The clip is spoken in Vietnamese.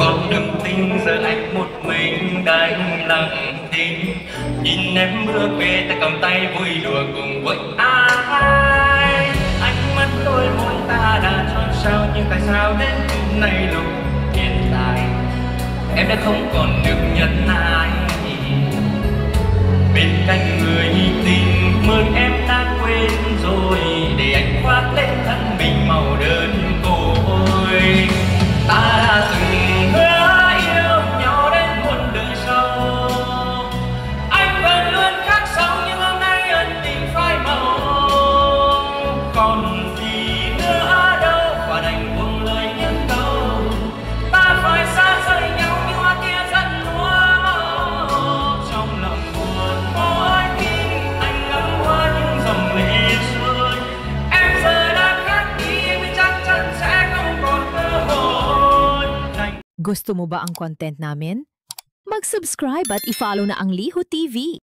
Con đừng tin giờ anh một mình đang lặng thinh, nhìn em bước về ta cầm tay vui đùa cùng với ai. Ánh mắt đôi môi ta đã xôn xao, nhưng tại sao đến hôm nay lúc hiện tại em đã không còn được nhận ai. Bên cạnh người tình mới em đã quên rồi, để anh khoác lên thân mình màu đơn côi. Ta đã từng hứa yêu nhau đến muôn đời sau, anh vẫn luôn khắc sâu nhưng hôm nay ân tình phai màu. Còn gì nữa đâu và đành buông lời những câu, ta phải xa rời nhau như hoa kia dần lúa màu. Trong lòng buồn mỗi khi anh ngắm hoa những dòng lệ rơi, em giờ đã khác đi, em chắc chắn sẽ không còn cơ hội. Gusto mo ba ang content namin? Mag-subscribe at i-follow na ang Liho TV.